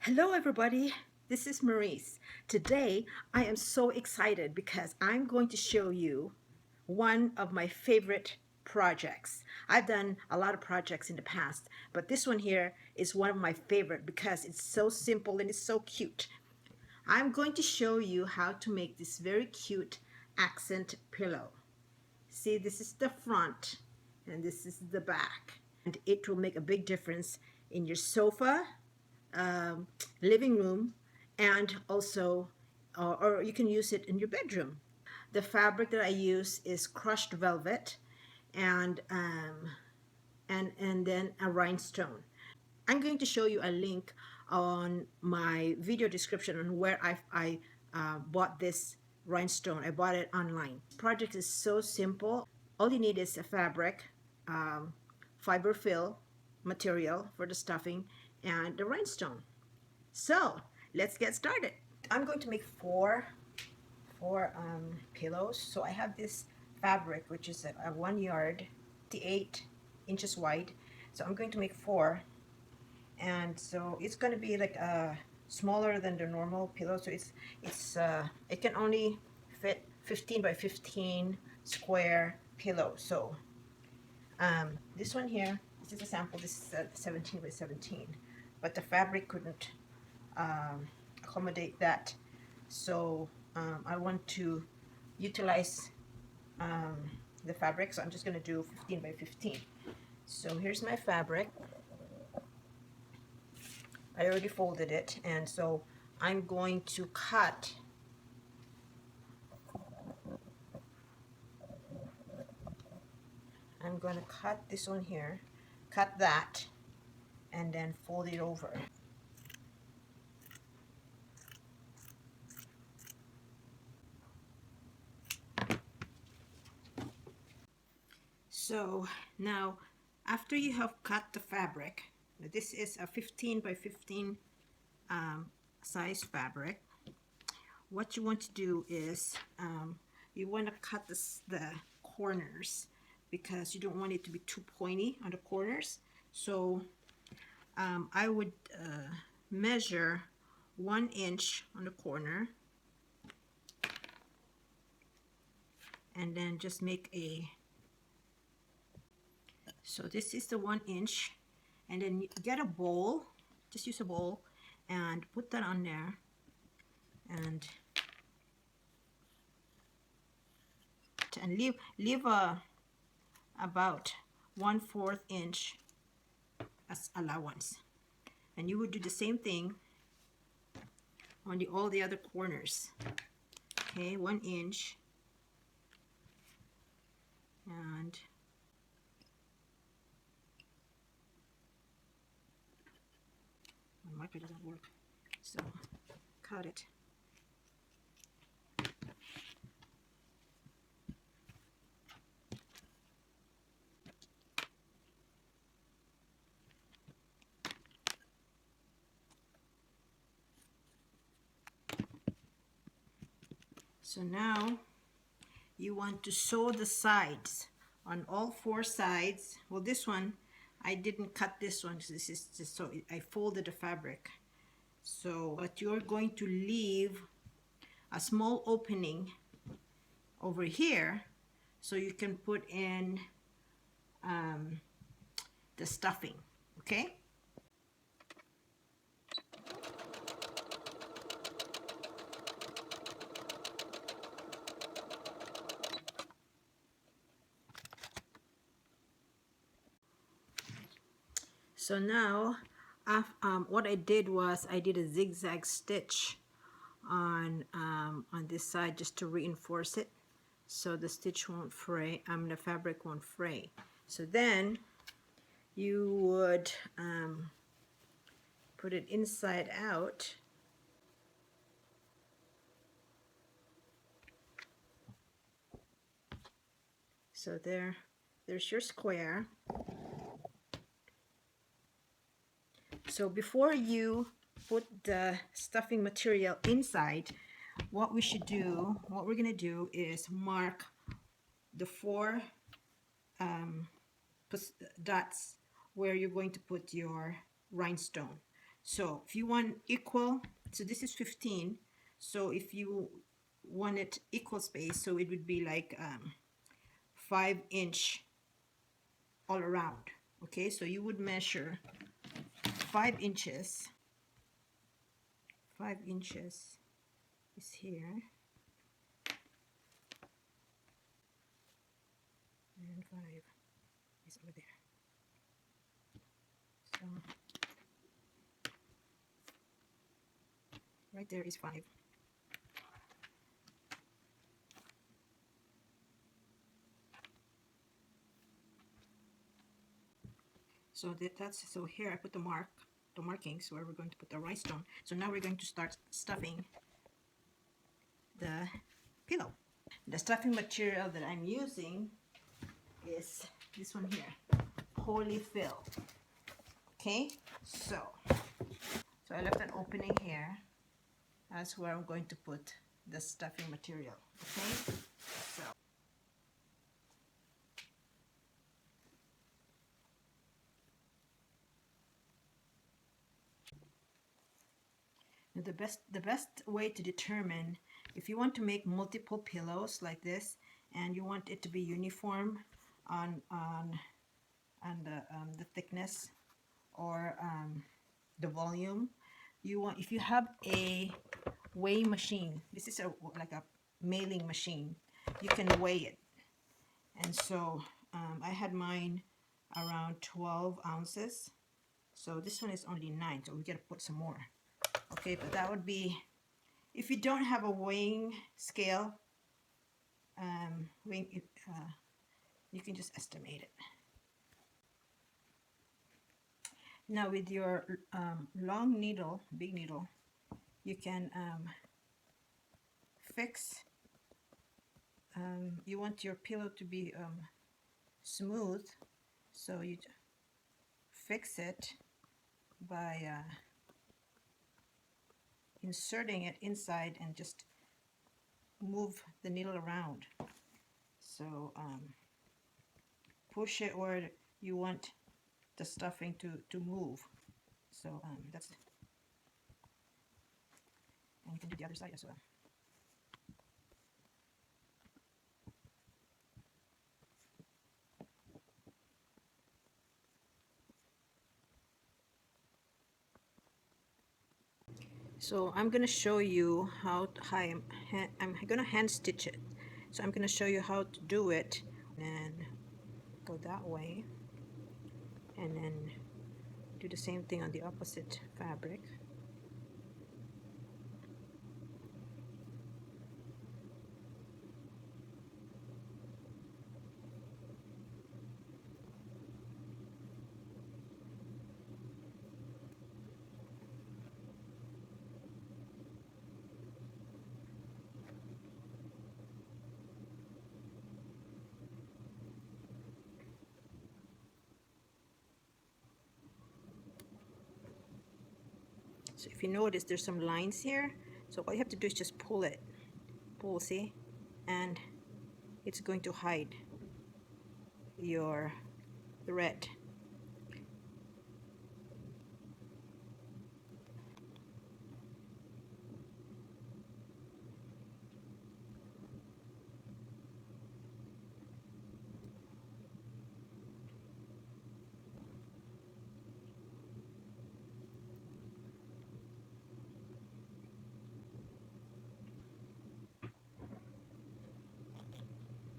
Hello everybody, this is Maurice. Today I am so excited because I'm going to show you one of my favorite projects. I've done a lot of projects in the past, but this one here is one of my favorite because it's so simple and it's so cute. I'm going to show you how to make this very cute accent pillow. See, this is the front and this is the back, and it will make a big difference in your sofa, um, living room, and also or you can use it in your bedroom. The fabric that I use is crushed velvet and then a rhinestone. I'm going to show you a link on my video description on where I bought this rhinestone. I bought it online. This project is so simple. All you need is a fabric, fiber fill material for the stuffing, and the rhinestone. So let's get started. I'm going to make four pillows. So I have this fabric which is a 1 yard, 8 inches wide. So I'm going to make four, and so it's going to be like smaller than the normal pillow. So it can only fit 15 by 15 square pillow. So this one here, this is a sample. This is 17 by 17, but the fabric couldn't accommodate that. So I want to utilize the fabric, so I'm just going to do 15 by 15. So here's my fabric. I already folded it, and so I'm going to cut this one here, cut that, and then fold it over. So now, after you have cut the fabric, this is a 15 by 15 size fabric. What you want to do is you want to cut the corners, because you don't want it to be too pointy on the corners. So I would measure 1 inch on the corner, and then just make a, so this is the 1 inch, and then get a bowl, just use a bowl and put that on there, and leave about 1/4 inch as allowance. And you would do the same thing on all the other corners. Okay, 1 inch, and my marker doesn't work, so cut it. So now you want to sew the sides on all 4 sides. Well, this one I didn't cut this one because this is just so I folded the fabric. So, but you're going to leave a small opening over here so you can put in the stuffing. Okay? So now what I did was I did a zigzag stitch on this side just to reinforce it, so the stitch won't fray, the fabric won't fray. So then you would put it inside out. So there's your square. So before you put the stuffing material inside, what we're gonna do is mark the 4 dots where you're going to put your rhinestone. So if you want equal, so this is 15. So if you want it equal space, so it would be like 5 inch all around. Okay, so you would measure 5 inches. 5 inches is here, and 5 is over there. So right there is 5. So that's, so here I put the markings where we're going to put the rhinestone. So now we're going to start stuffing the pillow. The stuffing material that I'm using is this one here, Poly-fil. Okay, so I left an opening here. That's where I'm going to put the stuffing material. Okay, so the best way to determine if you want to make multiple pillows like this and you want it to be uniform on the thickness or the volume, if you have a weighing machine, this is like a mailing machine, you can weigh it. And so I had mine around 12 ounces. So this one is only 9, so we gotta put some more. Okay, but that would be, if you don't have a weighing scale, you can just estimate it. Now with your long needle, big needle, you can fix, you want your pillow to be smooth, so you fix it by inserting it inside and just move the needle around. So push it where you want the stuffing to move. So that's, and you can do the other side as well. So I'm going to show you how I'm going to hand stitch it. So I'm going to show you how to do it, and go that way, and then do the same thing on the opposite fabric. So if you notice, there's some lines here. So all you have to do is just pull it. Pull, see? And it's going to hide your thread.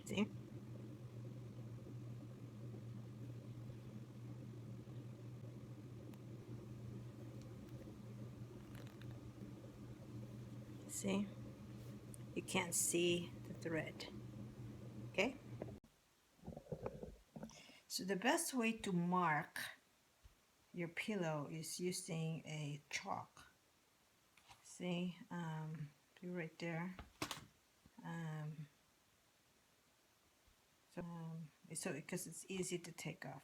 See? See? You can't see the thread. Okay? So the best way to mark your pillow is using a chalk. See? Right there. So because it's easy to take off.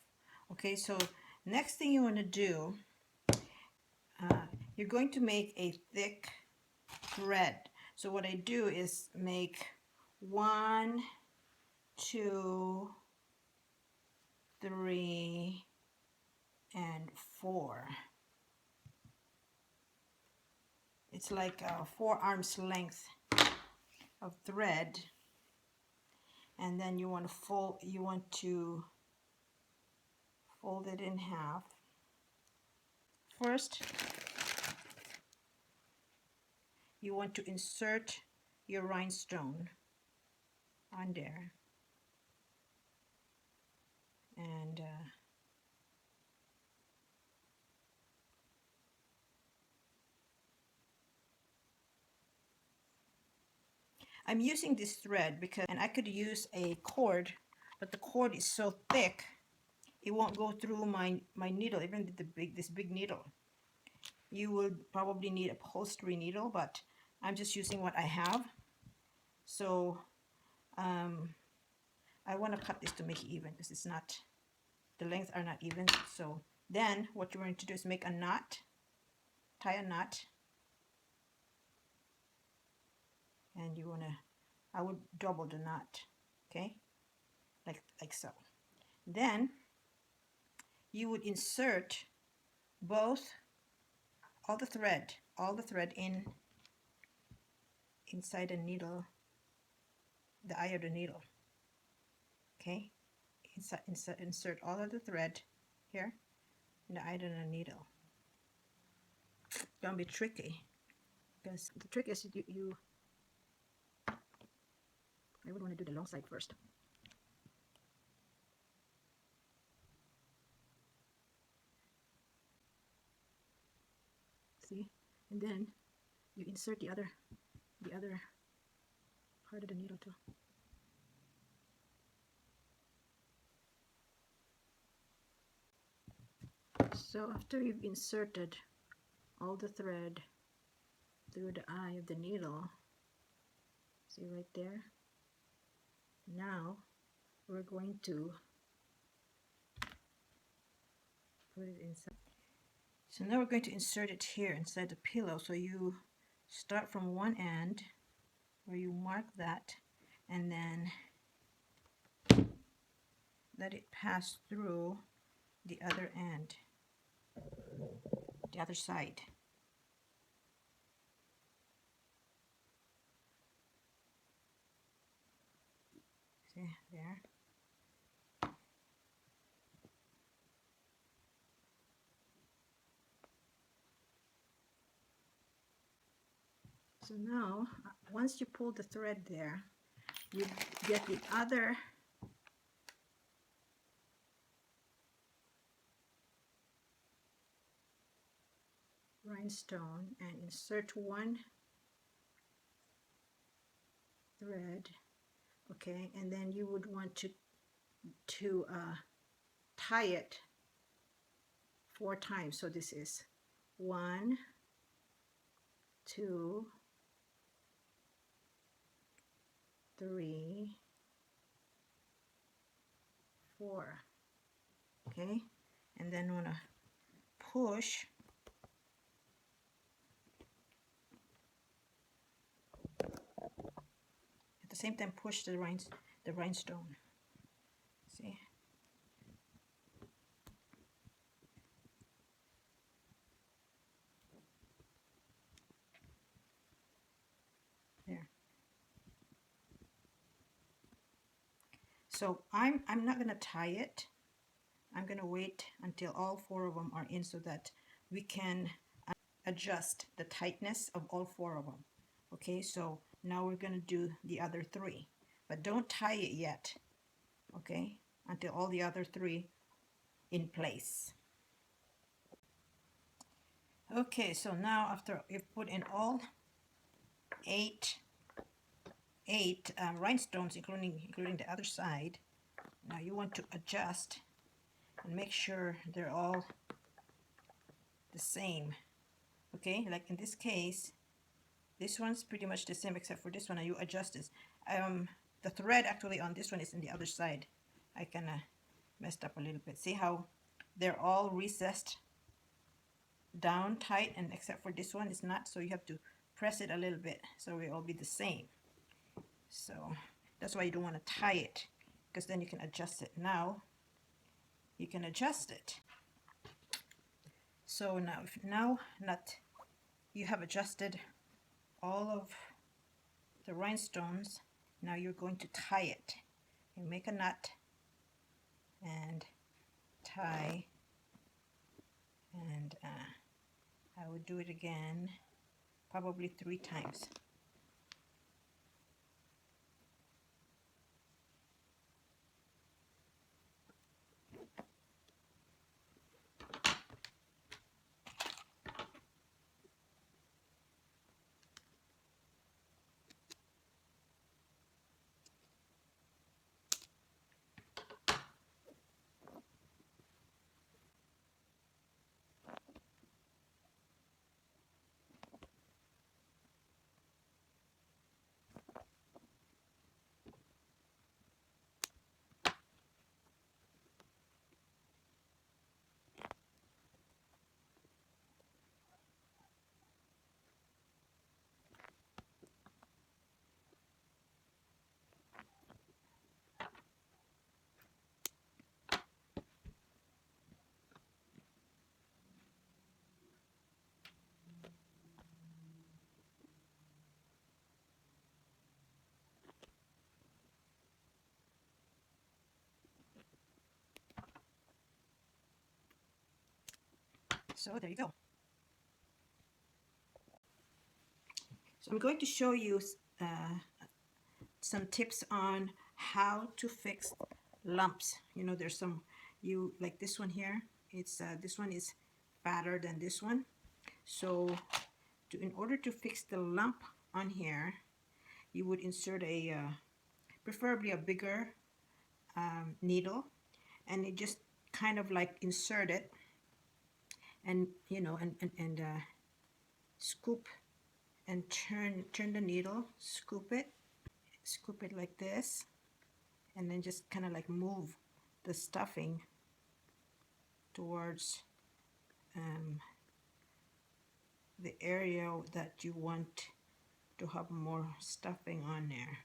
Okay, so next thing you want to do, you're going to make a thick thread. So what I do is make 1, 2, 3, and 4. it's like 4 arms length of thread, and then you want to fold it in half. First, you want to insert your rhinestone on there, and I'm using this thread because, and I could use a cord, but the cord is so thick it won't go through my needle, even this big needle. You will probably need a upholstery needle, but I'm just using what I have. So I want to cut this to make it even, because it's not, the lengths are not even. So then what you're going to do is make a knot, tie a knot, and you want to, I would double the knot, okay, like so. Then you would insert all the thread inside the needle, the eye of the needle, okay. Insert all of the thread here in the eye of the needle. It's gonna be tricky, because the trick is I would want to do the long side first. See, and then you insert the other part of the needle too. So after you've inserted all the thread through the eye of the needle, see right there, now we're going to put it inside. So now we're going to insert it here inside the pillow. So you start from one end where you mark that, and then let it pass through the other end, the other side. See there? So now, once you pull the thread there, you get the other rhinestone and insert one thread, okay, and then you would want to tie it 4 times. So this is 1, 2, 3, 4, okay, and then want to push at the same time, push the rhinestone. See, there. So I'm not going to tie it. I'm going to wait until all 4 of them are in, so that we can adjust the tightness of all 4 of them. Okay, so now we're going to do the other 3, but don't tie it yet, okay, until all the other 3 in place. Okay, so now after you've put in all 8 rhinestones, including the other side, now you want to adjust and make sure they're all the same. Okay, like in this case, this one's pretty much the same except for this one, and you adjust this. The thread actually on this one is in the other side. I kind of messed up a little bit. See how they're all recessed down tight, and except for this one it's not, so you have to press it a little bit so it will all be the same. So that's why you don't want to tie it, because then you can adjust it. Now you can adjust it. So now not you have adjusted all of the rhinestones, now you're going to tie it. You make a knot and tie, and I would do it again probably 3 times. So there you go. So I'm going to show you some tips on how to fix lumps. You know, there's some, you like this one here, it's this one is fatter than this one. So in order to fix the lump on here, you would insert a preferably a bigger needle, and it just kind of like insert it, and you know, and scoop and turn the needle, scoop it like this, and then just kind of like move the stuffing towards the area that you want to have more stuffing on there.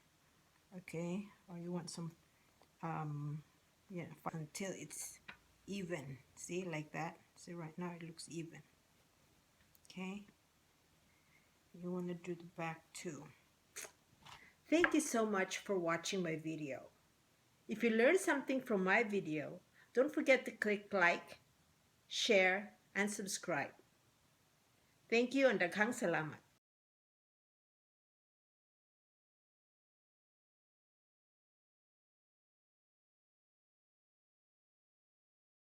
Okay, or you want some yeah, until it's even. See, like that. See, right now it looks even. Okay, you want to do the back too. Thank you so much for watching my video. If you learned something from my video, don't forget to click like, share, and subscribe. Thank you and daghang salamat.